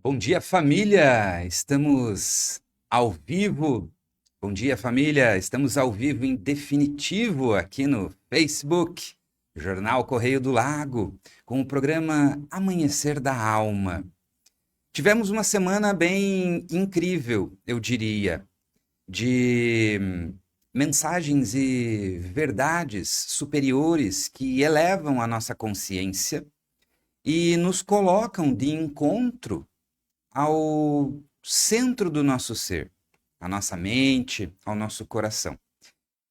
Bom dia, família! Estamos ao vivo. Bom dia, família! Estamos ao vivo em definitivo aqui no Facebook, Jornal Correio do Lago, com o programa Amanhecer da Alma. Tivemos uma semana bem incrível, eu diria, de mensagens e verdades superiores que elevam a nossa consciência e nos colocam de encontro ao centro do nosso ser, à nossa mente, ao nosso coração.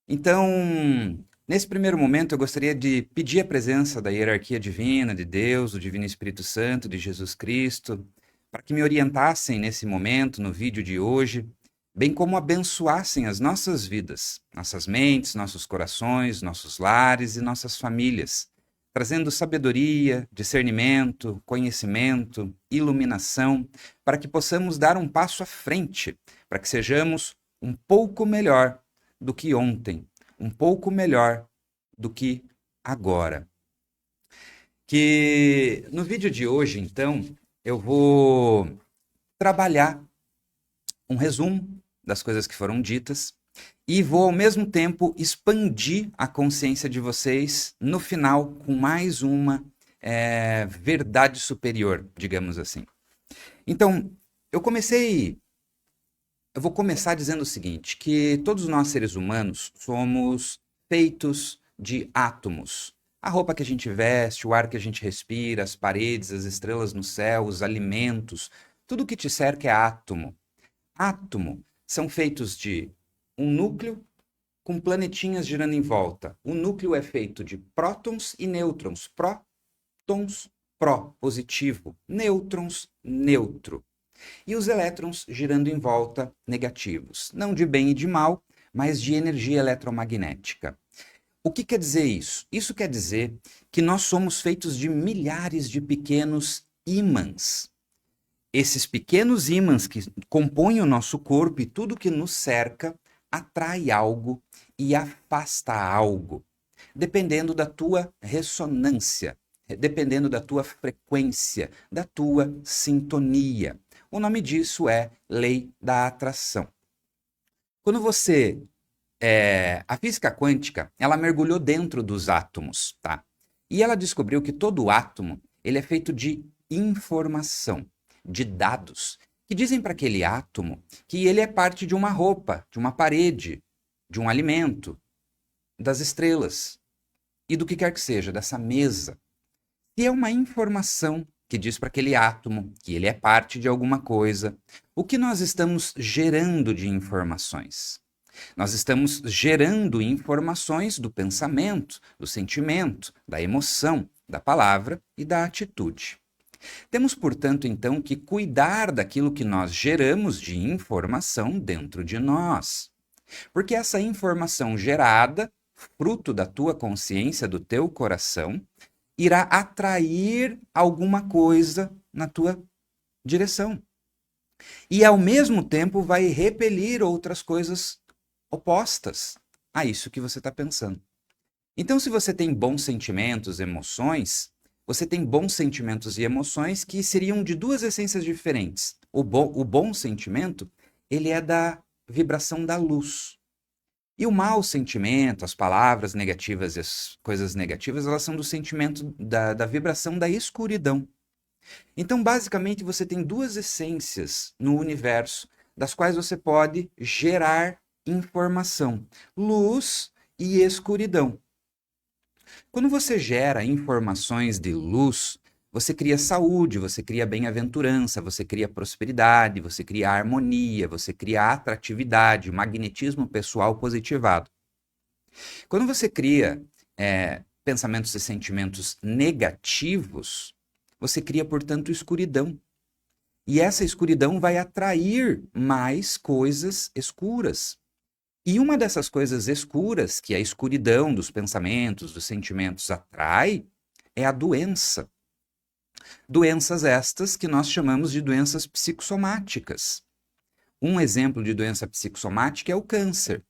Então, nesse primeiro momento, eu gostaria de pedir a presença da hierarquia divina, de Deus, do Divino Espírito Santo, de Jesus Cristo, para que me orientassem nesse momento, no vídeo de hoje, bem como abençoassem as nossas vidas, nossas mentes, nossos corações, nossos lares e nossas famílias, trazendo sabedoria, discernimento, conhecimento, iluminação, para que possamos dar um passo à frente, para que sejamos um pouco melhor do que ontem, um pouco melhor do que agora. Que no vídeo de hoje, então, eu vou trabalhar um resumo das coisas que foram ditas e vou ao mesmo tempo expandir a consciência de vocês no final com mais uma verdade superior, digamos assim. Então, eu comecei eu vou começar dizendo o seguinte, que todos nós seres humanos somos feitos de átomos. A roupa que a gente veste, o ar que a gente respira, as paredes, as estrelas no céu, os alimentos, tudo que te cerca é átomo. Átomo são feitos de um núcleo com planetinhas girando em volta. O núcleo é feito de prótons e nêutrons. Prótons, pró, positivo. Nêutrons, neutro. E os elétrons girando em volta, negativos. Não de bem e de mal, mas de energia eletromagnética. O que quer dizer isso? Isso quer dizer que nós somos feitos de milhares de pequenos ímãs. Esses pequenos ímãs que compõem o nosso corpo e tudo que nos cerca atrai algo e afasta algo, dependendo da tua ressonância, dependendo da tua frequência, da tua sintonia. O nome disso é lei da atração. Quando você a física quântica, ela mergulhou dentro dos átomos, tá? E ela descobriu que todo átomo, ele é feito de informação, de dados, que dizem para aquele átomo que ele é parte de uma roupa, de uma parede, de um alimento, das estrelas e do que quer que seja, dessa mesa. E é uma informação que diz para aquele átomo que ele é parte de alguma coisa. O que nós estamos gerando de informações? Nós estamos gerando informações do pensamento, do sentimento, da emoção, da palavra e da atitude. Temos, portanto, então, que cuidar daquilo que nós geramos de informação dentro de nós. Porque essa informação gerada, fruto da tua consciência, do teu coração, irá atrair alguma coisa na tua direção. E, ao mesmo tempo, vai repelir outras coisas opostas a isso que você está pensando. Então, se você tem bons sentimentos, emoções, você tem bons sentimentos e emoções que seriam de duas essências diferentes. O bom sentimento, ele é da vibração da luz. E o mau sentimento, as palavras negativas e as coisas negativas, elas são do sentimento da vibração da escuridão. Então, basicamente, você tem duas essências no universo das quais você pode gerar informação: luz e escuridão. Quando você gera informações de luz, você cria saúde, você cria bem-aventurança, você cria prosperidade, você cria harmonia, você cria atratividade, magnetismo pessoal positivado. Quando você cria pensamentos e sentimentos negativos, você cria, portanto, escuridão. E essa escuridão vai atrair mais coisas escuras. E uma dessas coisas escuras, que a escuridão dos pensamentos, dos sentimentos atrai, é a doença. Doenças estas que nós chamamos de doenças psicossomáticas. Um exemplo de doença psicossomática é o câncer.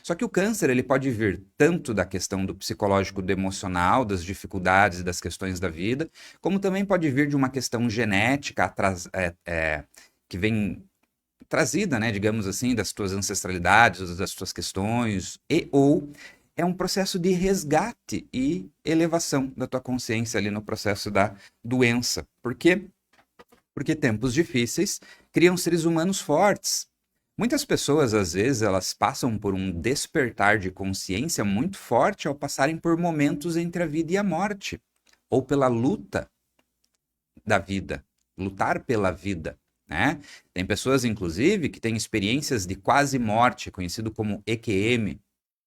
Só que o câncer, ele pode vir tanto da questão do psicológico, do emocional, das dificuldades e das questões da vida, como também pode vir de uma questão genética que vem trazida, né, digamos assim, das tuas ancestralidades, das tuas questões, e ou é um processo de resgate e elevação da tua consciência ali no processo da doença. Por quê? Porque tempos difíceis criam seres humanos fortes. Muitas pessoas, às vezes, elas passam por um despertar de consciência muito forte ao passarem por momentos entre a vida e a morte, ou pela luta da vida, lutar pela vida, né? Tem pessoas, inclusive, que têm experiências de quase morte, conhecido como EQM.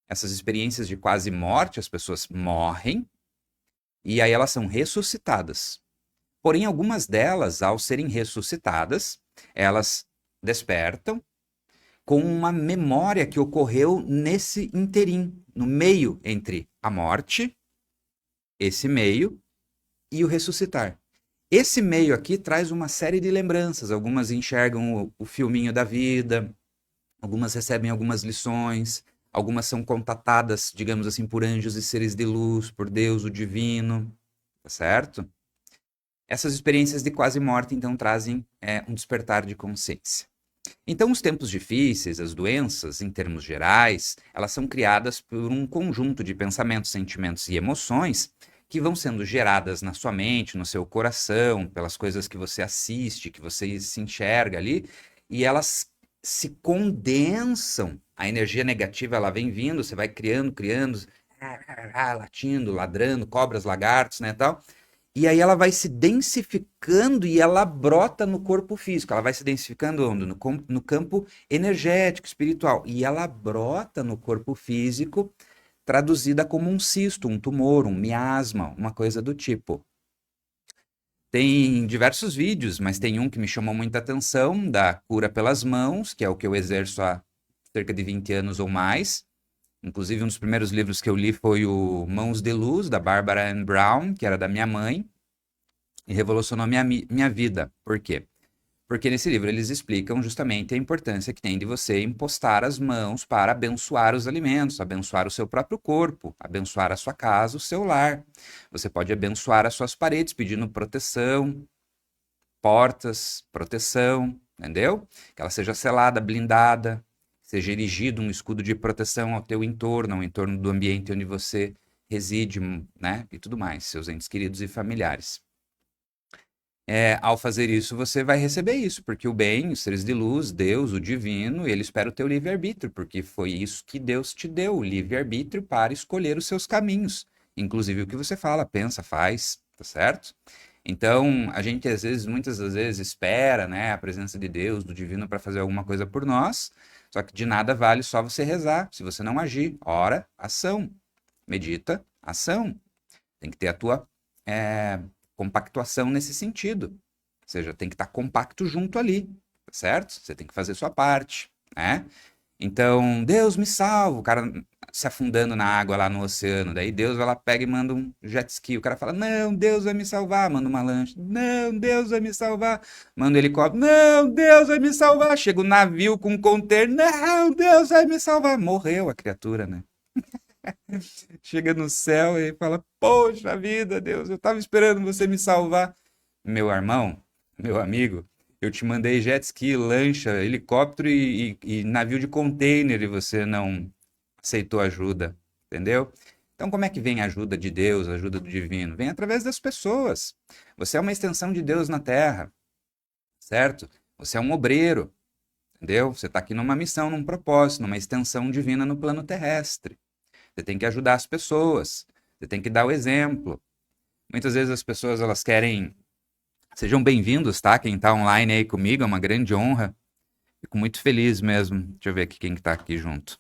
Essas experiências de quase morte, as pessoas morrem e aí elas são ressuscitadas. Porém, algumas delas, ao serem ressuscitadas, elas despertam com uma memória que ocorreu nesse interim, no meio entre a morte, esse meio, e o ressuscitar. Esse meio aqui traz uma série de lembranças. Algumas enxergam o filminho da vida, algumas recebem algumas lições, algumas são contatadas, digamos assim, por anjos e seres de luz, por Deus, o divino, tá certo? Essas experiências de quase morte, então, trazem um despertar de consciência. Então, os tempos difíceis, as doenças, em termos gerais, elas são criadas por um conjunto de pensamentos, sentimentos e emoções que vão sendo geradas na sua mente, no seu coração, pelas coisas que você assiste, que você se enxerga ali, e elas se condensam. A energia negativa, ela vem vindo, você vai criando, latindo, ladrando, cobras, lagartos, né, tal. E aí ela vai se densificando e ela brota no corpo físico. Ela vai se densificando onde? No campo energético, espiritual. E ela brota no corpo físico, traduzida como um cisto, um tumor, um miasma, uma coisa do tipo. Tem diversos vídeos, mas tem um que me chamou muita atenção, da cura pelas mãos, que é o que eu exerço há cerca de 20 anos ou mais. Inclusive, um dos primeiros livros que eu li foi o Mãos de Luz, da Barbara Ann Brown, que era da minha mãe, e revolucionou minha vida. Por quê? Porque nesse livro eles explicam justamente a importância que tem de você impostar as mãos para abençoar os alimentos, abençoar o seu próprio corpo, abençoar a sua casa, o seu lar. Você pode abençoar as suas paredes pedindo proteção, portas, proteção, entendeu? Que ela seja selada, blindada, seja erigido um escudo de proteção ao teu entorno, ao entorno do ambiente onde você reside, né? E tudo mais, seus entes queridos e familiares. Ao fazer isso, você vai receber isso, porque o bem, os seres de luz, Deus, o divino, ele espera o teu livre-arbítrio, porque foi isso que Deus te deu, o livre-arbítrio para escolher os seus caminhos, inclusive o que você fala, pensa, faz, tá certo? Então, a gente às vezes, muitas das vezes, espera, né, a presença de Deus, do divino, para fazer alguma coisa por nós, só que de nada vale só você rezar, se você não agir. Ora, ação. Medita, ação. Tem que ter a tua compactuação nesse sentido. Ou seja, tem que estar compacto junto ali, tá certo? Você tem que fazer sua parte, né? Então, Deus me salva, o cara se afundando na água lá no oceano, daí Deus vai lá, pega e manda um jet ski, o cara fala, não, Deus vai me salvar, manda uma lancha, não, Deus vai me salvar, manda um helicóptero, não, Deus vai me salvar, chega um navio com um container, não, Deus vai me salvar, morreu a criatura, né? Chega no céu e fala, poxa vida, Deus, eu tava esperando você me salvar. Meu irmão, meu amigo, eu te mandei jet ski, lancha, helicóptero e navio de container e você não aceitou ajuda, entendeu? Então, como é que vem a ajuda de Deus, a ajuda do divino? Vem através das pessoas. Você é uma extensão de Deus na Terra, certo? Você é um obreiro, entendeu? Você está aqui numa missão, num propósito, numa extensão divina no plano terrestre. Você tem que ajudar as pessoas, você tem que dar o exemplo. Muitas vezes as pessoas elas querem. Sejam bem-vindos, tá? Quem está online aí comigo, é uma grande honra. Fico muito feliz mesmo. Deixa eu ver aqui quem está aqui junto.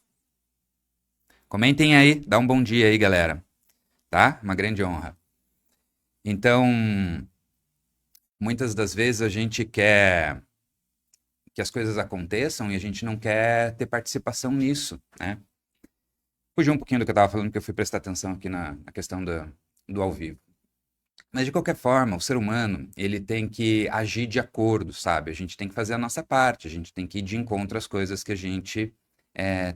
Comentem aí, dá um bom dia aí, galera. Tá? Uma grande honra. Então, muitas das vezes a gente quer que as coisas aconteçam e a gente não quer ter participação nisso, né? Fugi um pouquinho do que eu estava falando, porque eu fui prestar atenção aqui na questão do ao vivo. Mas de qualquer forma, o ser humano, ele tem que agir de acordo, sabe? A gente tem que fazer a nossa parte, a gente tem que ir de encontro às coisas que a gente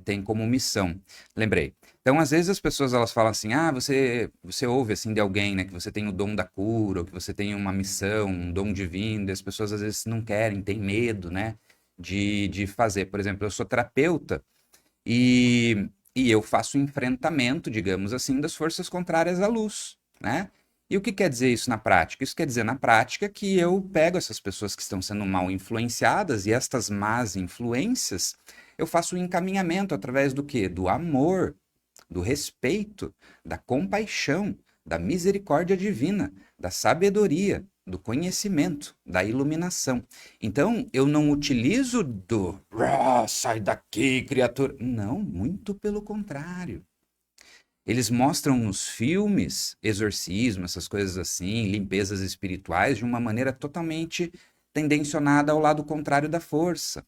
tem como missão. Lembrei. Então, às vezes as pessoas elas falam assim, você ouve assim de alguém, né, que você tem o dom da cura, ou que você tem uma missão, um dom divino, e as pessoas às vezes não querem, têm medo, né, de fazer. Por exemplo, eu sou terapeuta e eu faço enfrentamento, digamos assim, das forças contrárias à luz, né? E o que quer dizer isso na prática? Isso quer dizer na prática que eu pego essas pessoas que estão sendo mal influenciadas e estas más influências, eu faço um encaminhamento através do quê? Do amor, do respeito, da compaixão, da misericórdia divina, da sabedoria, do conhecimento, da iluminação. Então, eu não utilizo do sai daqui, criatura. Não, muito pelo contrário. Eles mostram nos filmes exorcismo, essas coisas assim, limpezas espirituais, de uma maneira totalmente tendencionada ao lado contrário da força.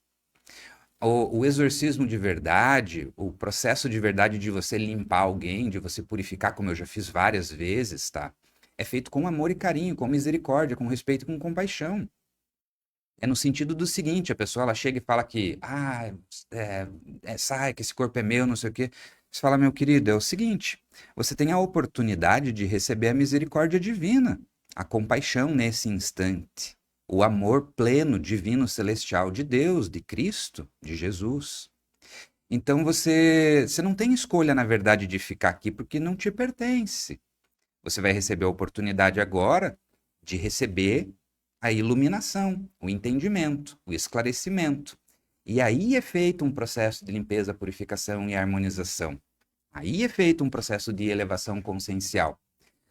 O exorcismo de verdade, o processo de verdade de você limpar alguém, de você purificar, como eu já fiz várias vezes, tá? É feito com amor e carinho, com misericórdia, com respeito e com compaixão. É no sentido do seguinte, a pessoa ela chega e fala que, sai, que esse corpo é meu, não sei o quê. Você fala, meu querido, é o seguinte, você tem a oportunidade de receber a misericórdia divina, a compaixão nesse instante, o amor pleno, divino, celestial de Deus, de Cristo, de Jesus. Então você não tem escolha, na verdade, de ficar aqui porque não te pertence. Você vai receber a oportunidade agora de receber a iluminação, o entendimento, o esclarecimento. E aí é feito um processo de limpeza, purificação e harmonização. Aí é feito um processo de elevação consciencial.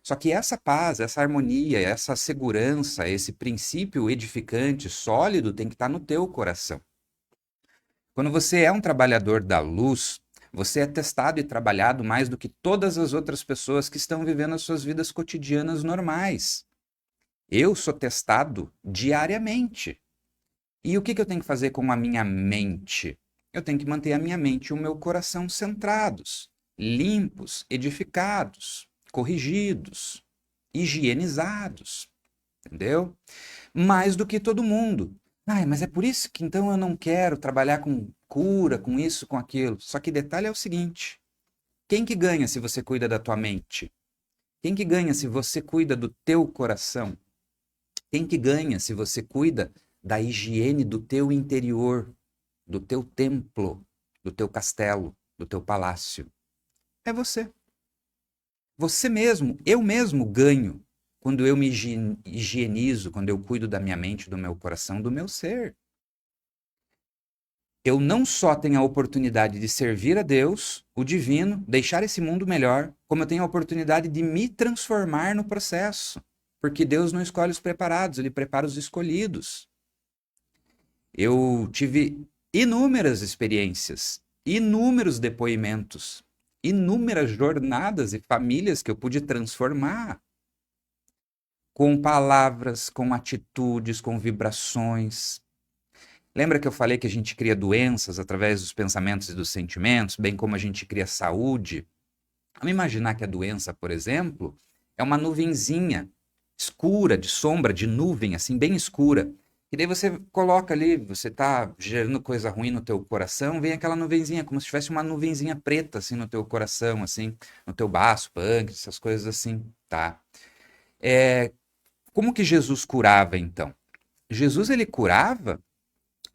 Só que essa paz, essa harmonia, essa segurança, esse princípio edificante, sólido, tem que estar no teu coração. Quando você é um trabalhador da luz, você é testado e trabalhado mais do que todas as outras pessoas que estão vivendo as suas vidas cotidianas normais. Eu sou testado diariamente. E o que eu tenho que fazer com a minha mente? Eu tenho que manter a minha mente e o meu coração centrados, limpos, edificados, corrigidos, higienizados, entendeu? Mais do que todo mundo. Mas é por isso que então eu não quero trabalhar com cura, com isso, com aquilo. Só que detalhe é o seguinte: quem que ganha se você cuida da tua mente? Quem que ganha se você cuida do teu coração? Quem que ganha se você cuida da higiene do teu interior, do teu templo, do teu castelo, do teu palácio? É você. Você mesmo, eu mesmo ganho quando eu me higienizo, quando eu cuido da minha mente, do meu coração, do meu ser. Eu não só tenho a oportunidade de servir a Deus, o divino, deixar esse mundo melhor, como eu tenho a oportunidade de me transformar no processo. Porque Deus não escolhe os preparados, Ele prepara os escolhidos. Eu tive inúmeras experiências, inúmeros depoimentos, inúmeras jornadas e famílias que eu pude transformar com palavras, com atitudes, com vibrações. Lembra que eu falei que a gente cria doenças através dos pensamentos e dos sentimentos, bem como a gente cria saúde? Vamos imaginar que a doença, por exemplo, é uma nuvenzinha escura, de sombra, de nuvem, assim, bem escura. E daí você coloca ali, você tá gerando coisa ruim no teu coração, vem aquela nuvenzinha, como se tivesse uma nuvenzinha preta, assim, no teu coração, assim, no teu baço, pâncreas, essas coisas assim, tá? Como que Jesus curava, então? Jesus, ele curava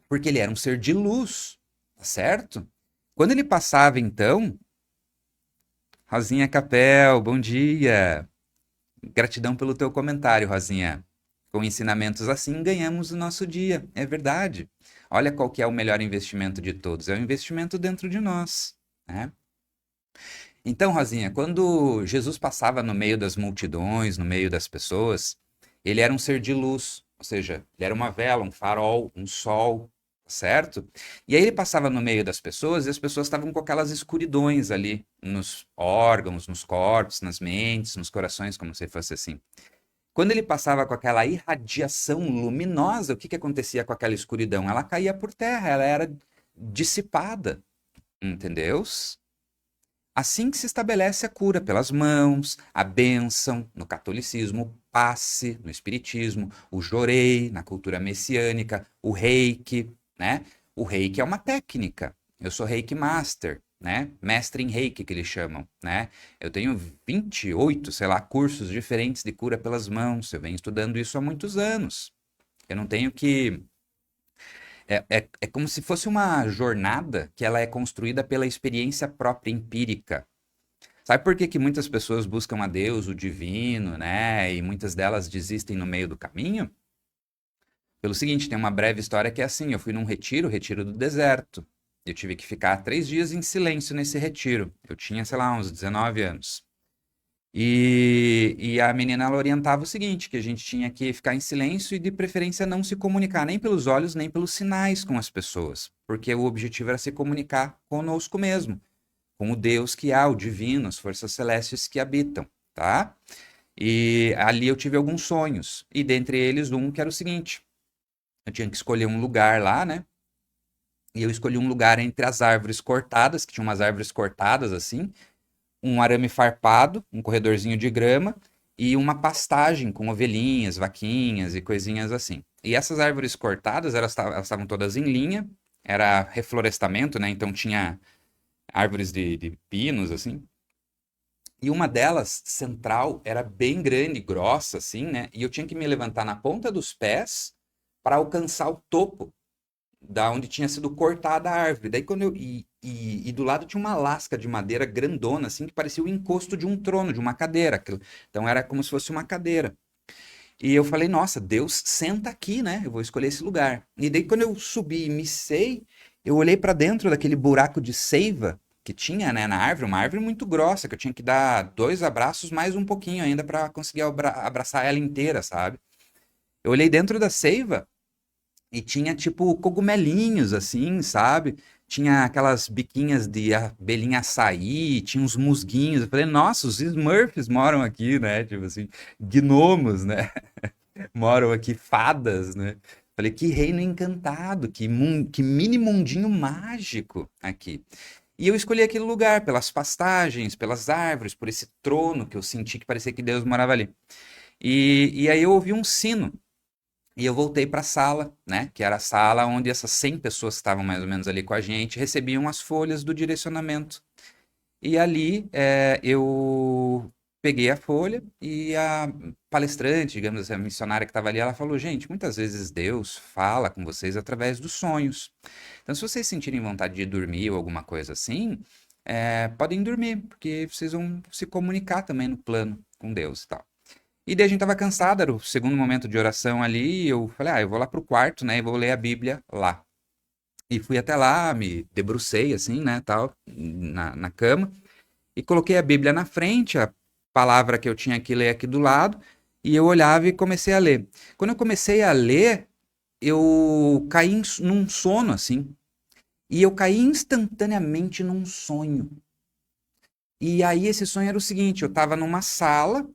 porque ele era um ser de luz, tá certo? Quando ele passava, então, Rosinha Capel, bom dia! Gratidão pelo teu comentário, Rosinha. Com ensinamentos assim, ganhamos o nosso dia. É verdade. Olha qual que é o melhor investimento de todos. É o investimento dentro de nós, né? Então, Rosinha, quando Jesus passava no meio das multidões, no meio das pessoas, ele era um ser de luz, ou seja, ele era uma vela, um farol, um sol, certo? E aí ele passava no meio das pessoas e as pessoas estavam com aquelas escuridões ali nos órgãos, nos corpos, nas mentes, nos corações, como se fosse assim. Quando ele passava com aquela irradiação luminosa, o que que acontecia com aquela escuridão? Ela caía por terra, ela era dissipada, entendeu? Assim que se estabelece a cura pelas mãos, a bênção no catolicismo, o passe no espiritismo, o jorei na cultura messiânica, o reiki, né? O reiki é uma técnica. Eu sou Reiki Master, né? Mestre em Reiki, que eles chamam, né? Eu tenho 28, sei lá, cursos diferentes de cura pelas mãos. Eu venho estudando isso há muitos anos. Eu não tenho que. É como se fosse uma jornada que ela é construída pela experiência própria, empírica. Sabe por que que muitas pessoas buscam a Deus, o divino, né? E muitas delas desistem no meio do caminho? Pelo seguinte, tem uma breve história que é assim: eu fui num retiro, retiro do deserto. Eu tive que ficar 3 dias em silêncio nesse retiro. Eu tinha, sei lá, uns 19 anos. E a menina ela orientava o seguinte, que a gente tinha que ficar em silêncio e de preferência não se comunicar nem pelos olhos nem pelos sinais com as pessoas, porque o objetivo era se comunicar conosco mesmo, com o Deus que há, o divino, as forças celestes que habitam, tá? E ali eu tive alguns sonhos, e dentre eles um que era o seguinte: eu tinha que escolher um lugar lá, né? E eu escolhi um lugar entre as árvores cortadas, que tinha umas árvores cortadas assim, um arame farpado, um corredorzinho de grama e uma pastagem com ovelhinhas, vaquinhas e coisinhas assim. E essas árvores cortadas, elas estavam todas em linha, era reflorestamento, né? Então tinha árvores de pinos, assim. E uma delas, central, era bem grande, grossa, assim, né? E eu tinha que me levantar na ponta dos pés para alcançar o topo da onde tinha sido cortada a árvore. Daí quando e do lado tinha uma lasca de madeira grandona, assim, que parecia o encosto de um trono, de uma cadeira. Então era como se fosse uma cadeira. E eu falei, nossa, Deus senta aqui, né? Eu vou escolher esse lugar. E daí quando eu subi e missei, eu olhei para dentro daquele buraco de seiva que tinha, né, na árvore, uma árvore muito grossa, que eu tinha que dar 2 abraços mais um pouquinho ainda para conseguir abraçar ela inteira, sabe? Eu olhei dentro da seiva e tinha tipo cogumelinhos assim, sabe? Tinha aquelas biquinhas de abelhinha açaí, tinha uns musguinhos. Eu falei, nossa, os Smurfs moram aqui, né? Tipo assim, gnomos, né? Moram aqui, fadas, né? Falei, que reino encantado, que mini mundinho mágico aqui. E eu escolhi aquele lugar pelas pastagens, pelas árvores, por esse trono que eu senti que parecia que Deus morava ali. E aí eu ouvi um sino. E eu voltei para a sala, né? Que era a sala onde essas 100 pessoas que estavam mais ou menos ali com a gente recebiam as folhas do direcionamento. E ali eu peguei a folha e a palestrante, digamos assim, a missionária que estava ali, ela falou: gente, muitas vezes Deus fala com vocês através dos sonhos. Então, se vocês sentirem vontade de dormir ou alguma coisa assim, podem dormir, porque vocês vão se comunicar também no plano com Deus e tal. E daí a gente tava cansado, era o segundo momento de oração ali, e eu falei, eu vou lá pro quarto, né, e vou ler a Bíblia lá. E fui até lá, me debrucei assim, né, tal, na cama, e coloquei a Bíblia na frente, a palavra que eu tinha que ler aqui do lado, e eu olhava e comecei a ler. Quando eu comecei a ler, eu caí num sono, assim, e eu caí instantaneamente num sonho. E aí esse sonho era o seguinte, eu tava numa sala,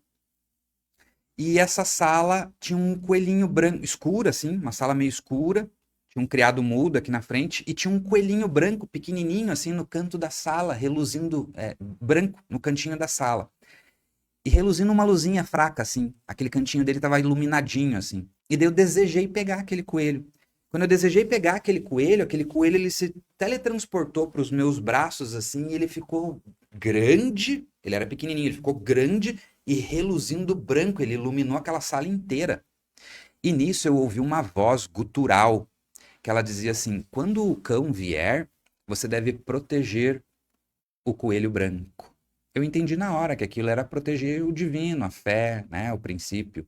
e essa sala tinha um coelhinho branco, escura assim, uma sala meio escura. Tinha um criado mudo aqui na frente e tinha um coelhinho branco pequenininho assim no canto da sala, reluzindo branco no cantinho da sala. E reluzindo uma luzinha fraca assim, aquele cantinho dele estava iluminadinho assim. E daí eu desejei pegar aquele coelho. Quando eu desejei pegar aquele coelho ele se teletransportou para os meus braços assim, e ele ficou grande, ele era pequenininho, ele ficou grande e reluzindo branco, ele iluminou aquela sala inteira. E nisso eu ouvi uma voz gutural, que ela dizia assim: quando o cão vier, você deve proteger o coelho branco. Eu entendi na hora que aquilo era proteger o divino, a fé, né, o princípio.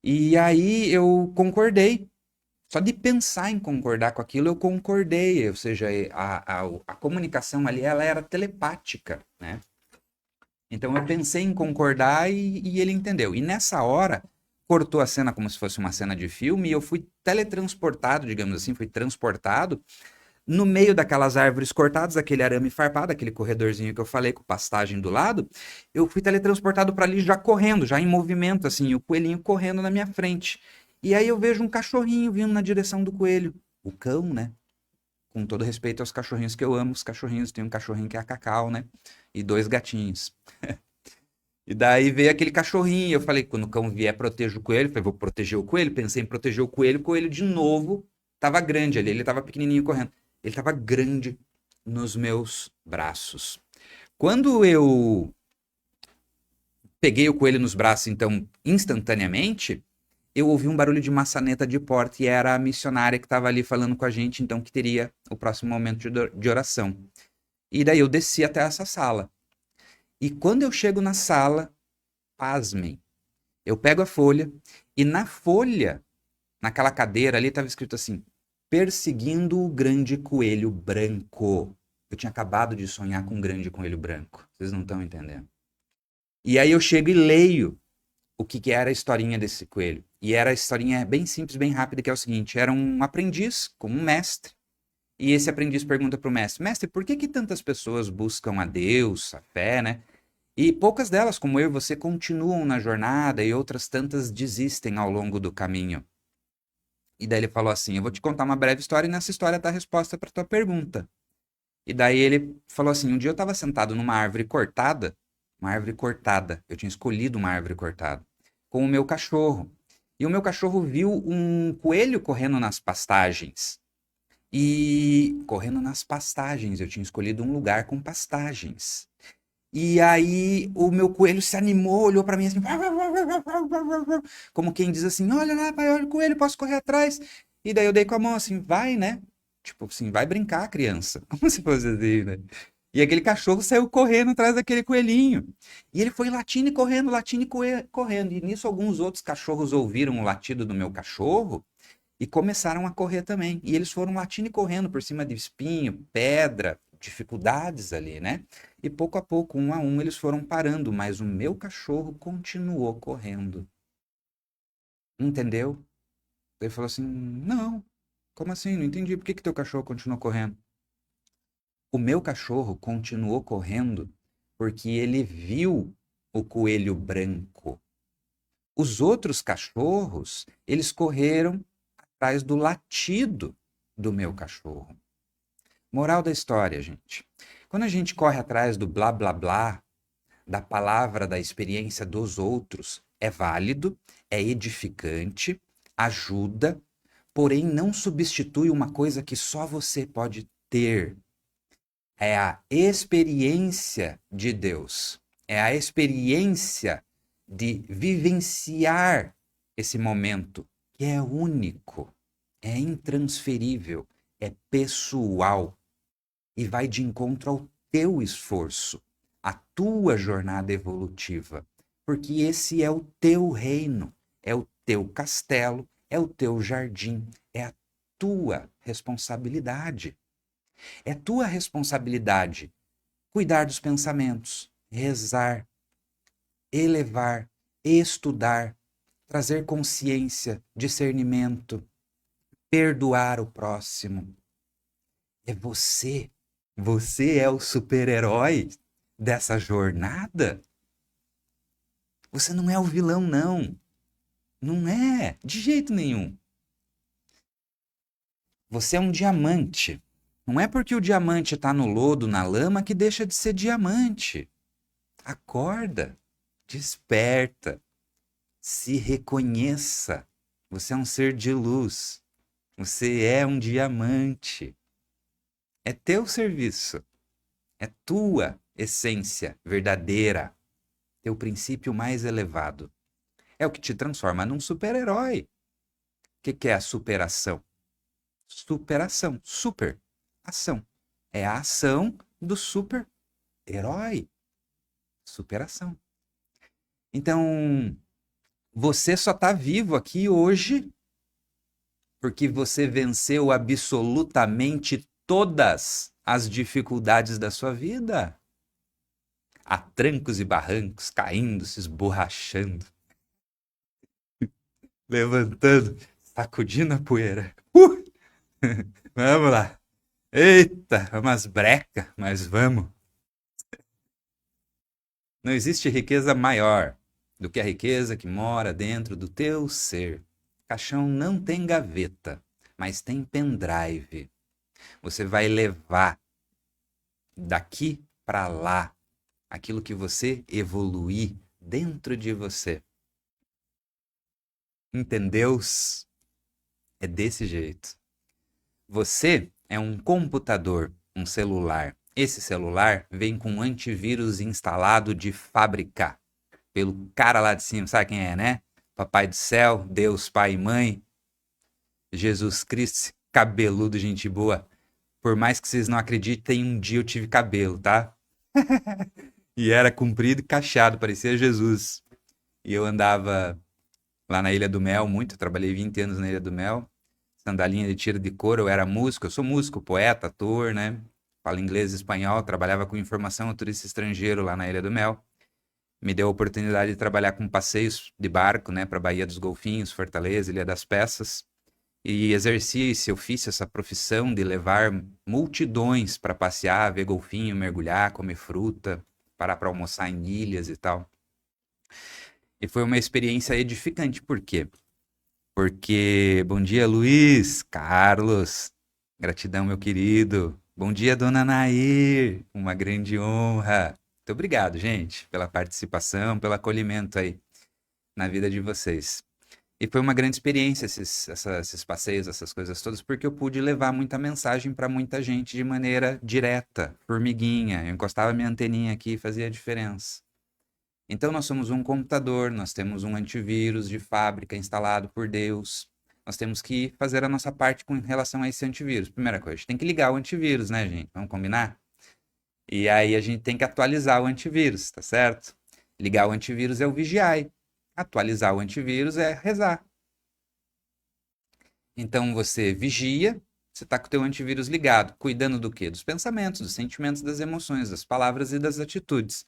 E aí eu concordei. Só de pensar em concordar com aquilo, eu concordei. Ou seja, a comunicação ali ela era telepática, né? Então eu pensei em concordar e ele entendeu. E nessa hora, cortou a cena como se fosse uma cena de filme e eu fui teletransportado, digamos assim, fui transportado no meio daquelas árvores cortadas, aquele arame farpado, aquele corredorzinho que eu falei com pastagem do lado. Eu fui teletransportado para ali já correndo, já em movimento, assim, o coelhinho correndo na minha frente. E aí eu vejo um cachorrinho vindo na direção do coelho. O cão, né? Com todo respeito aos cachorrinhos que eu amo, os cachorrinhos, tem um cachorrinho que é a Cacau, né? E 2 gatinhos. E daí veio aquele cachorrinho, eu falei, quando o cão vier, proteja o coelho. Eu falei, vou proteger o coelho. Pensei em proteger o coelho de novo tava grande ali, ele tava pequenininho correndo. Ele tava grande, nos meus braços. Quando eu peguei o coelho nos braços, então, instantaneamente, eu ouvi um barulho de maçaneta de porta e era a missionária que estava ali falando com a gente, então, que teria o próximo momento de oração. E daí eu desci até essa sala. E quando eu chego na sala, pasmem, eu pego a folha e na folha, naquela cadeira ali, estava escrito assim: perseguindo o grande coelho branco. Eu tinha acabado de sonhar com um grande coelho branco. Vocês não estão entendendo. E aí eu chego e leio o que era a historinha desse coelho. E era a historinha bem simples, bem rápida, que é o seguinte: era um aprendiz com um mestre. E esse aprendiz pergunta para o mestre: mestre, por que tantas pessoas buscam a Deus, a fé, né? E poucas delas, como eu e você, continuam na jornada e outras tantas desistem ao longo do caminho. E daí ele falou assim: eu vou te contar uma breve história e nessa história está a resposta para tua pergunta. E daí ele falou assim: um dia eu estava sentado numa árvore cortada, eu tinha escolhido uma árvore cortada, com o meu cachorro. E o meu cachorro viu um coelho correndo nas pastagens. E correndo nas pastagens, eu tinha escolhido um lugar com pastagens. E aí o meu coelho se animou, olhou para mim assim, como quem diz assim: olha lá, pai, olha o coelho, posso correr atrás? E daí eu dei com a mão assim: vai, né? Tipo assim, vai brincar, criança. Como se fosse assim, né? E aquele cachorro saiu correndo atrás daquele coelhinho. E ele foi latindo e correndo. E nisso alguns outros cachorros ouviram o latido do meu cachorro e começaram a correr também. E eles foram latindo e correndo por cima de espinho, pedra, dificuldades ali, né? E pouco a pouco, um a um, eles foram parando, mas o meu cachorro continuou correndo. Entendeu? Ele falou assim: não, como assim? Não entendi. Por que teu cachorro continuou correndo? O meu cachorro continuou correndo porque ele viu o coelho branco. Os outros cachorros, eles correram atrás do latido do meu cachorro. Moral da história, gente. Quando a gente corre atrás do blá blá blá, da palavra, da experiência dos outros, é válido, é edificante, ajuda, porém não substitui uma coisa que só você pode ter. É a experiência de Deus. É a experiência de vivenciar esse momento, que é único, é intransferível, é pessoal e vai de encontro ao teu esforço, à tua jornada evolutiva, porque esse é o teu reino, é o teu castelo, é o teu jardim, é a tua responsabilidade. É tua responsabilidade cuidar dos pensamentos, rezar, elevar, estudar, trazer consciência, discernimento, perdoar o próximo. É você. Você é o super-herói dessa jornada. Você não é o vilão, não. Não é, de jeito nenhum. Você é um diamante. Não é porque o diamante está no lodo, na lama, que deixa de ser diamante. Acorda, desperta, se reconheça. Você é um ser de luz. Você é um diamante. É teu serviço. É tua essência verdadeira. Teu princípio mais elevado. É o que te transforma num super-herói. O que é a superação? Superação. Super. Ação. É a ação do super-herói. Superação. Então, você só está vivo aqui hoje porque você venceu absolutamente todas as dificuldades da sua vida. A trancos e barrancos, caindo, se esborrachando, levantando, sacudindo a poeira. Vamos lá. Eita, umas breca, mas vamos. Não existe riqueza maior do que a riqueza que mora dentro do teu ser. Caixão não tem gaveta, mas tem pendrive. Você vai levar daqui para lá aquilo que você evoluir dentro de você. Entendeu? É desse jeito. Você é um computador um celular. Esse celular vem com um antivírus instalado de fábrica pelo cara lá de cima, sabe quem é, né? Papai do céu, Deus, pai e mãe, Jesus Cristo, cabeludo, gente boa. Por mais que vocês não acreditem, um dia eu tive cabelo, tá? E era comprido e cacheado, parecia Jesus. E eu andava lá na Ilha do Mel muito, eu trabalhei 20 anos na Ilha do Mel, sandalinha de tiro de couro, eu era músico, eu sou músico, poeta, ator, né? Falo inglês e espanhol, trabalhava com informação ao turista estrangeiro lá na Ilha do Mel. Me deu a oportunidade de trabalhar com passeios de barco, né, para Baía dos Golfinhos, Fortaleza, Ilha das Peças, e exerci esse ofício, essa profissão de levar multidões para passear, ver golfinho, mergulhar, comer fruta, parar para almoçar em ilhas e tal. E foi uma experiência edificante, por quê? Porque, bom dia, Luiz, Carlos, gratidão, meu querido. Bom dia, dona Nair, uma grande honra. Muito obrigado, gente, pela participação, pelo acolhimento aí na vida de vocês. E foi uma grande experiência esses passeios, essas coisas todas, porque eu pude levar muita mensagem para muita gente de maneira direta, formiguinha. Eu encostava minha anteninha aqui e fazia a diferença. Então, nós somos um computador, nós temos um antivírus de fábrica instalado por Deus. Nós temos que fazer a nossa parte com relação a esse antivírus. Primeira coisa, a gente tem que ligar o antivírus, né, gente? Vamos combinar? E aí a gente tem que atualizar o antivírus, tá certo? Ligar o antivírus é o vigiar. Atualizar o antivírus é rezar. Então você vigia, você está com o teu antivírus ligado, cuidando do quê? Dos pensamentos, dos sentimentos, das emoções, das palavras e das atitudes.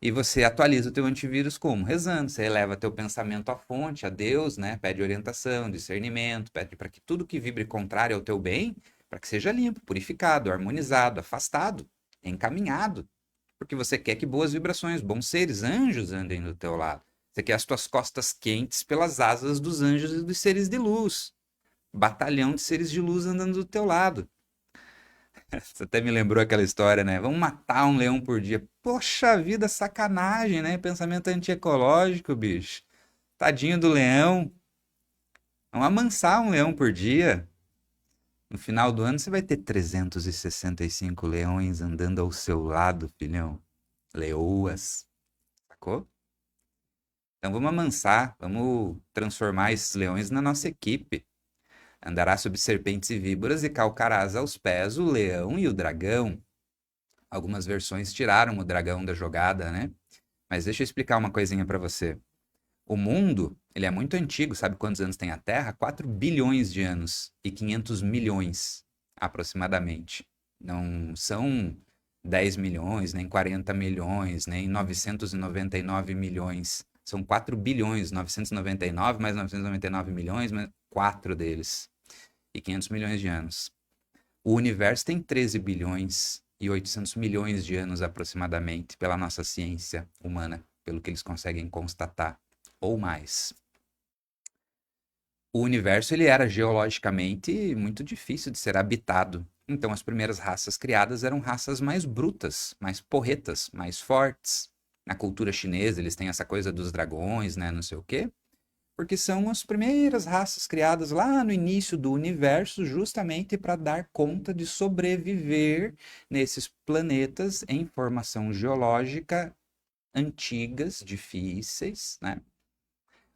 E você atualiza o teu antivírus como? Rezando. Você eleva teu pensamento à fonte, a Deus, né? Pede orientação, discernimento, pede para que tudo que vibre contrário ao teu bem, para que seja limpo, purificado, harmonizado, afastado, encaminhado. Porque você quer que boas vibrações, bons seres, anjos andem do teu lado. Você quer as tuas costas quentes pelas asas dos anjos e dos seres de luz. Batalhão de seres de luz andando do teu lado. Você até me lembrou aquela história, né? Vamos matar um leão por dia. Poxa vida, sacanagem, né? Pensamento antiecológico, bicho. Tadinho do leão. Vamos amansar um leão por dia. No final do ano você vai ter 365 leões andando ao seu lado, filhão. Leoas. Sacou? Então vamos amansar, vamos transformar esses leões na nossa equipe. Andará sobre serpentes e víboras e calcarás aos pés o leão e o dragão. Algumas versões tiraram o dragão da jogada, né? Mas deixa eu explicar uma coisinha para você. O mundo, ele é muito antigo, sabe quantos anos tem a Terra? 4 bilhões de anos e 500 milhões, aproximadamente. Não são 10 milhões, nem 40 milhões, nem 999 milhões. São 4 bilhões, 999 mais 999 milhões, mais 4 deles. E 500 milhões de anos. O universo tem 13 bilhões e 800 milhões de anos aproximadamente, pela nossa ciência humana, pelo que eles conseguem constatar, ou mais. O universo ele era geologicamente muito difícil de ser habitado. Então as primeiras raças criadas eram raças mais brutas, mais porretas, mais fortes. Na cultura chinesa eles têm essa coisa dos dragões, né, não sei o quê, porque são as primeiras raças criadas lá no início do universo, justamente para dar conta de sobreviver nesses planetas em formação geológica antigas, difíceis, né?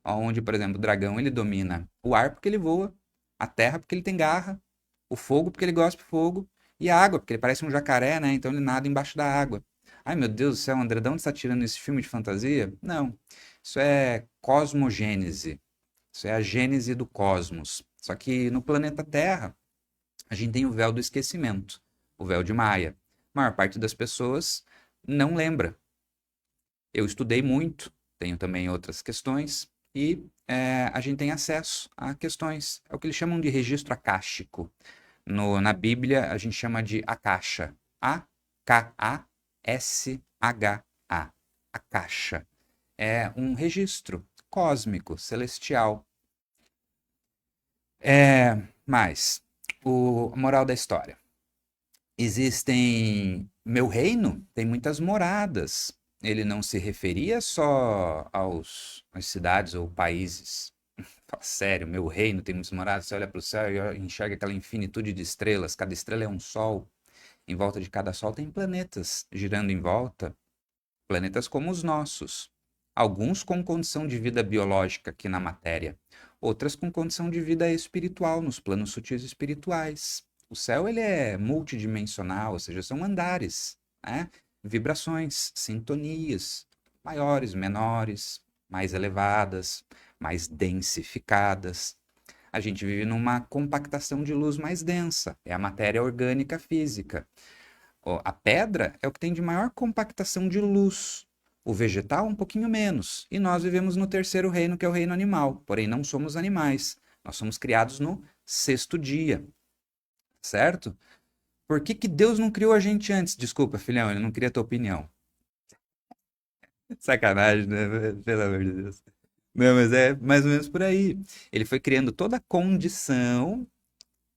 Onde, por exemplo, o dragão ele domina o ar porque ele voa, a terra porque ele tem garra, o fogo porque ele gosta de fogo e a água porque ele parece um jacaré, né? Então ele nada embaixo da água. Ai, meu Deus do céu, André, de onde está tirando esse filme de fantasia? Não, isso é cosmogênese. Isso é a gênese do cosmos. Só que no planeta Terra, a gente tem o véu do esquecimento, o véu de Maia. A maior parte das pessoas não lembra. Eu estudei muito, tenho também outras questões, e a gente tem acesso a questões. É o que eles chamam de registro acástico. Na Bíblia, a gente chama de Akasha. A-K-A-S-H-A. Akasha. É um registro cósmico, celestial. Mas, a moral da história. Meu reino tem muitas moradas. Ele não se referia só às cidades ou países. Fala sério, meu reino tem muitas moradas. Você olha para o céu e enxerga aquela infinitude de estrelas. Cada estrela é um sol. Em volta de cada Sol tem planetas girando em volta, planetas como os nossos. Alguns com condição de vida biológica aqui na matéria, outras com condição de vida espiritual, nos planos sutis espirituais. O céu ele é multidimensional, ou seja, são andares, né? Vibrações, sintonias, maiores, menores, mais elevadas, mais densificadas. A gente vive numa compactação de luz mais densa, é a matéria orgânica física. A pedra é o que tem de maior compactação de luz. O vegetal, um pouquinho menos. E nós vivemos no terceiro reino, que é o reino animal. Porém, não somos animais. Nós somos criados no sexto dia. Certo? Por que que Deus não criou a gente antes? Desculpa, filhão, ele não queria a tua opinião. Sacanagem, né? Pelo amor de Deus. Não, mas é mais ou menos por aí. Ele foi criando toda a condição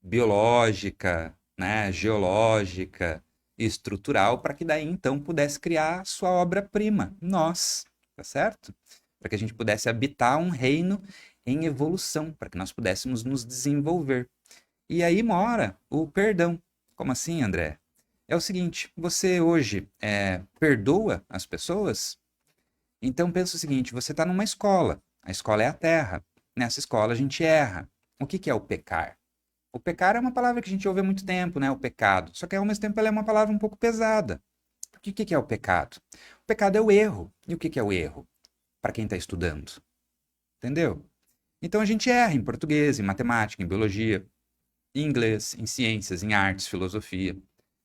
biológica, né, geológica e estrutural para que daí então pudesse criar a sua obra-prima, nós, tá certo? Para que a gente pudesse habitar um reino em evolução, para que nós pudéssemos nos desenvolver. E aí mora o perdão. Como assim, André? É o seguinte, você hoje perdoa as pessoas? Então pensa o seguinte, você está numa escola, a escola é a terra, nessa escola a gente erra. O que que é o pecar? O pecar é uma palavra que a gente ouve há muito tempo, né? O pecado. Só que ao mesmo tempo ela é uma palavra um pouco pesada. Porque o que é o pecado? O pecado é o erro. E o que é o erro? Para quem está estudando. Entendeu? Então a gente erra em português, em matemática, em biologia, em inglês, em ciências, em artes, filosofia.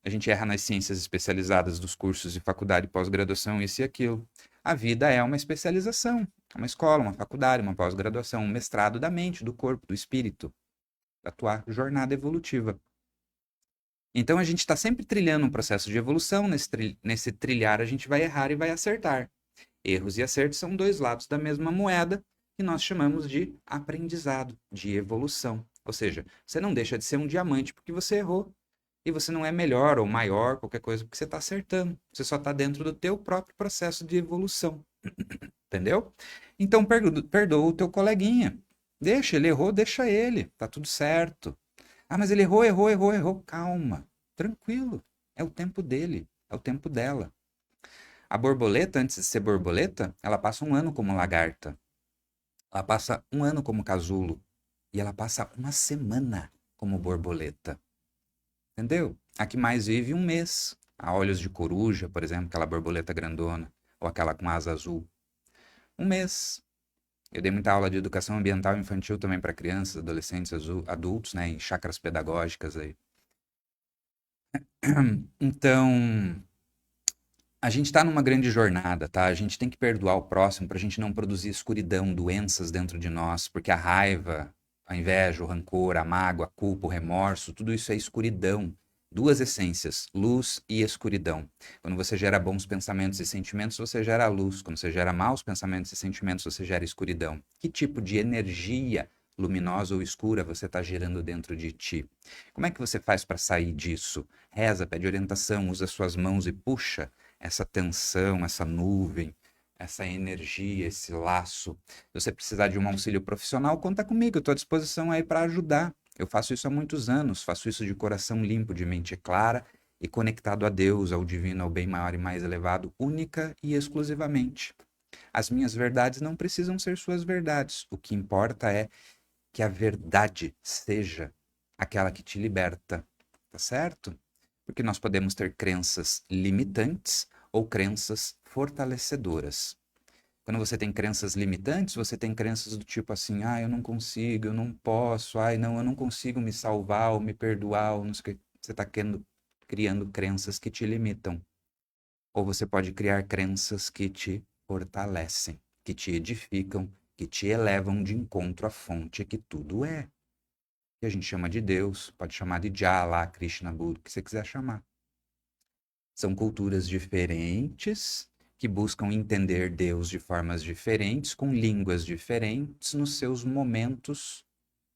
A gente erra nas ciências especializadas dos cursos de faculdade e pós-graduação, isso e aquilo. A vida é uma especialização. É uma escola, uma faculdade, uma pós-graduação, um mestrado da mente, do corpo, do espírito, da tua jornada evolutiva. Então a gente está sempre trilhando um processo de evolução, nesse trilhar a gente vai errar e vai acertar. Erros e acertos são dois lados da mesma moeda que nós chamamos de aprendizado, de evolução. Ou seja, você não deixa de ser um diamante porque você errou. E você não é melhor ou maior, qualquer coisa, porque você está acertando. Você só está dentro do teu próprio processo de evolução. Entendeu? Então perdoa o teu coleguinha. Deixa, ele errou, deixa ele. Tá tudo certo. Ah, mas ele errou. Calma, tranquilo. É o tempo dele, é o tempo dela. A borboleta, antes de ser borboleta, ela passa um ano como lagarta. Ela passa um ano como casulo. E ela passa uma semana como borboleta. Entendeu? A que mais vive um mês. A olhos de coruja, por exemplo, aquela borboleta grandona. Ou aquela com asa azul. Um mês. Eu dei muita aula de educação ambiental e infantil também para crianças, adolescentes, adultos, né, em chácaras pedagógicas aí. Então, a gente está numa grande jornada, tá? A gente tem que perdoar o próximo para a gente não produzir escuridão, doenças dentro de nós, porque a raiva, a inveja, o rancor, a mágoa, a culpa, o remorso, tudo isso é escuridão. Duas essências, luz e escuridão. Quando você gera bons pensamentos e sentimentos, você gera luz. Quando você gera maus pensamentos e sentimentos, você gera escuridão. Que tipo de energia luminosa ou escura você está gerando dentro de ti? Como é que você faz para sair disso? Reza, pede orientação, usa suas mãos e puxa essa tensão, essa nuvem, essa energia, esse laço. Se você precisar de um auxílio profissional, conta comigo, eu estou à disposição aí para ajudar. Eu faço isso há muitos anos, faço isso de coração limpo, de mente clara e conectado a Deus, ao divino, ao bem maior e mais elevado, única e exclusivamente. As minhas verdades não precisam ser suas verdades. O que importa é que a verdade seja aquela que te liberta, tá certo? Porque nós podemos ter crenças limitantes ou crenças fortalecedoras. Quando você tem crenças limitantes, você tem crenças do tipo assim, ah, eu não consigo, eu não posso, ai, não, eu não consigo me salvar ou me perdoar, ou não sei o que. Você está criando crenças que te limitam. Ou você pode criar crenças que te fortalecem, que te edificam, que te elevam de encontro à fonte que tudo é. Que a gente chama de Deus, pode chamar de Jah, Allah, Krishna, Buda, o que você quiser chamar. São culturas diferentes que buscam entender Deus de formas diferentes, com línguas diferentes, nos seus momentos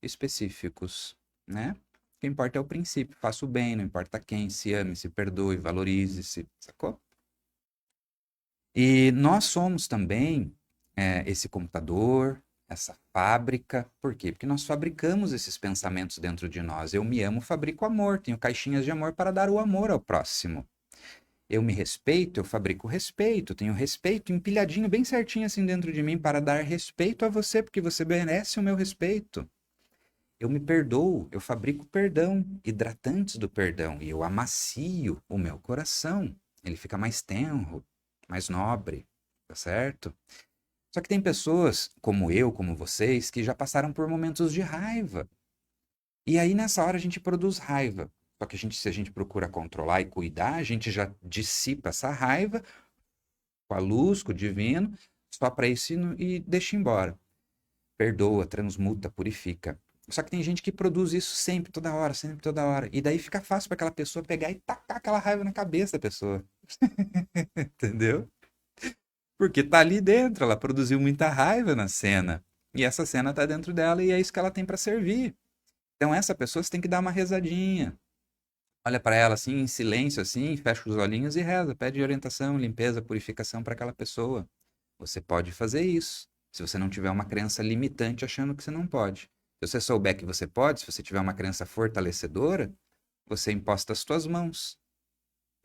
específicos, né? O que importa é o princípio, faça o bem, não importa quem, se ame, se perdoe, valorize-se, sacou? E nós somos também esse computador, essa fábrica. Por quê? Porque nós fabricamos esses pensamentos dentro de nós. Eu me amo, fabrico amor. Tenho caixinhas de amor para dar o amor ao próximo. Eu me respeito, eu fabrico respeito. Tenho respeito empilhadinho bem certinho assim dentro de mim para dar respeito a você, porque você merece o meu respeito. Eu me perdoo, eu fabrico perdão, hidratantes do perdão, e eu amacio o meu coração. Ele fica mais tenro, mais nobre, tá certo? Só que tem pessoas, como eu, como vocês, que já passaram por momentos de raiva. E aí, nessa hora, a gente produz raiva. Só que se a gente procura controlar e cuidar, a gente já dissipa essa raiva com a luz, com o divino, só para isso e deixa embora. Perdoa, transmuta, purifica. Só que tem gente que produz isso sempre, toda hora, sempre, toda hora. E daí fica fácil para aquela pessoa pegar e tacar aquela raiva na cabeça da pessoa. Entendeu? Porque tá ali dentro, ela produziu muita raiva na cena. E essa cena tá dentro dela e é isso que ela tem para servir. Então essa pessoa você tem que dar uma rezadinha. Olha para ela assim, em silêncio assim, fecha os olhinhos e reza, pede orientação, limpeza, purificação para aquela pessoa. Você pode fazer isso, se você não tiver uma crença limitante achando que você não pode. Se você souber que você pode, se você tiver uma crença fortalecedora, você imposta as suas mãos.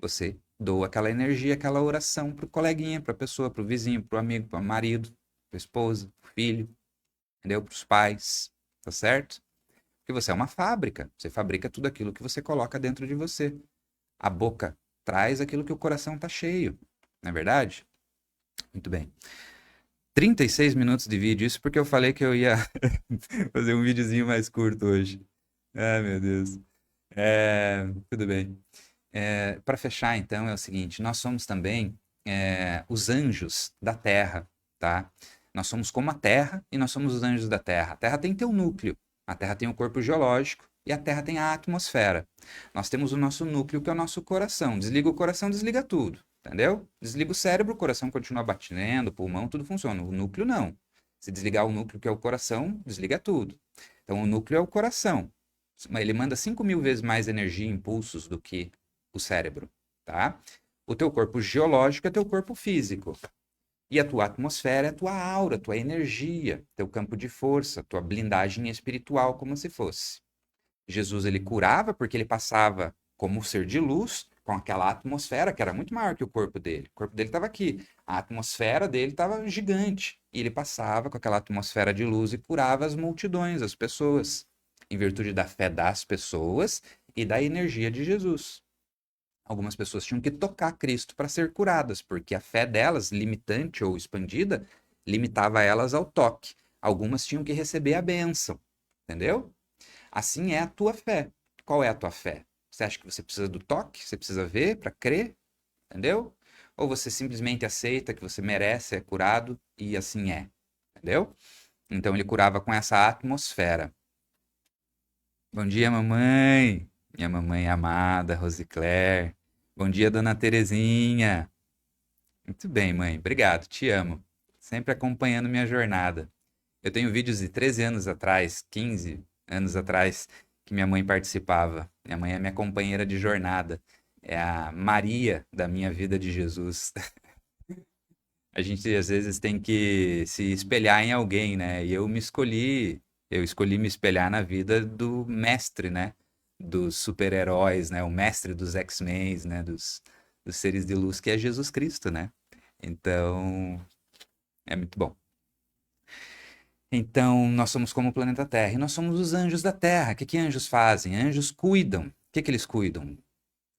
Você doa aquela energia, aquela oração pro coleguinha, pra pessoa, pro vizinho, pro amigo, pro marido, pra esposa, pro filho, entendeu? Pros pais, tá certo? Porque você é uma fábrica, você fabrica tudo aquilo que você coloca dentro de você. A boca traz aquilo que o coração tá cheio, não é verdade? Muito bem. 36 minutos de vídeo, isso porque eu falei que eu ia fazer um videozinho mais curto hoje. Ai, meu Deus. Tudo bem. Para fechar, então, é o seguinte: nós somos também os anjos da Terra, tá? Nós somos como a Terra e nós somos os anjos da Terra. A Terra tem teu núcleo, a Terra tem o corpo geológico e a Terra tem a atmosfera. Nós temos o nosso núcleo, que é o nosso coração. Desliga o coração, desliga tudo, entendeu? Desliga o cérebro, o coração continua batendo, o pulmão, tudo funciona. O núcleo não. Se desligar o núcleo, que é o coração, desliga tudo. Então, o núcleo é o coração. Ele manda 5.000 vezes mais energia e impulsos do que o cérebro, tá? O teu corpo geológico é teu corpo físico. E a tua atmosfera é a tua aura, a tua energia, teu campo de força, tua blindagem espiritual, como se fosse. Jesus, ele curava porque ele passava como ser de luz com aquela atmosfera que era muito maior que o corpo dele. O corpo dele estava aqui, a atmosfera dele estava gigante. E ele passava com aquela atmosfera de luz e curava as multidões, as pessoas, em virtude da fé das pessoas e da energia de Jesus. Algumas pessoas tinham que tocar Cristo para ser curadas, porque a fé delas, limitante ou expandida, limitava elas ao toque. Algumas tinham que receber a bênção, entendeu? Assim é a tua fé. Qual é a tua fé? Você acha que você precisa do toque? Você precisa ver para crer? Entendeu? Ou você simplesmente aceita que você merece, é curado e assim é? Entendeu? Então ele curava com essa atmosfera. Bom dia, mamãe. Minha mamãe amada, Rosicler. Bom dia, dona Terezinha. Muito bem, mãe. Obrigado, te amo. Sempre acompanhando minha jornada. Eu tenho vídeos de 13 anos atrás, 15 anos atrás, que minha mãe participava. Minha mãe é minha companheira de jornada. É a Maria da minha vida de Jesus. A gente às vezes tem que se espelhar em alguém, né? E eu escolhi me espelhar na vida do mestre, né? Dos super-heróis, né? O mestre dos X-Men, né? Dos seres de luz, que é Jesus Cristo, né? Então, é muito bom. Então, nós somos como o planeta Terra e nós somos os anjos da Terra. O que que anjos fazem? Anjos cuidam. O que que eles cuidam?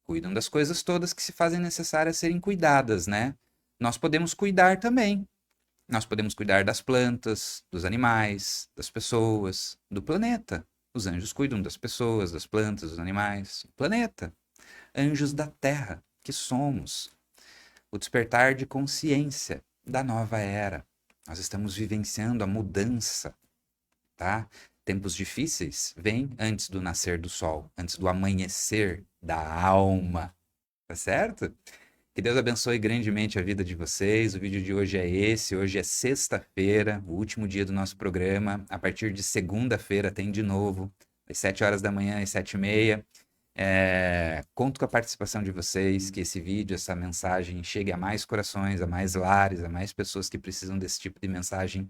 Cuidam das coisas todas que se fazem necessárias serem cuidadas, né? Nós podemos cuidar também. Nós podemos cuidar das plantas, dos animais, das pessoas, do planeta. Os anjos cuidam das pessoas, das plantas, dos animais, do planeta. Anjos da Terra, que somos. O despertar de consciência da nova era. Nós estamos vivenciando a mudança, tá? Tempos difíceis vêm antes do nascer do sol, antes do amanhecer da alma, tá certo? Que Deus abençoe grandemente a vida de vocês. O vídeo de hoje é esse. Hoje é sexta-feira, o último dia do nosso programa. A partir de segunda-feira tem de novo, às 7 horas da manhã, às 7h30. Conto com a participação de vocês, que esse vídeo, essa mensagem chegue a mais corações, a mais lares, a mais pessoas que precisam desse tipo de mensagem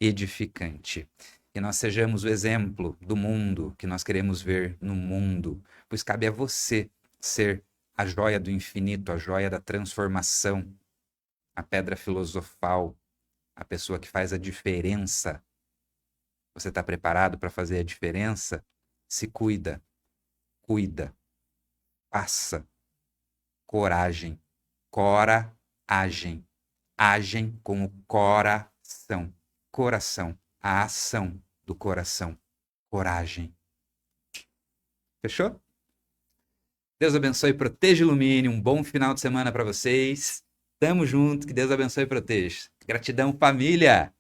edificante. Que nós sejamos o exemplo do mundo que nós queremos ver no mundo, pois cabe a você ser a joia do infinito, a joia da transformação, a pedra filosofal, a pessoa que faz a diferença. Você está preparado para fazer a diferença? Se cuida, cuida, faça, coragem, coragem, agem com o coração, coração, a ação do coração, coragem. Fechou? Deus abençoe, proteja e ilumine. Um bom final de semana para vocês. Tamo junto, que Deus abençoe e proteja. Gratidão, família!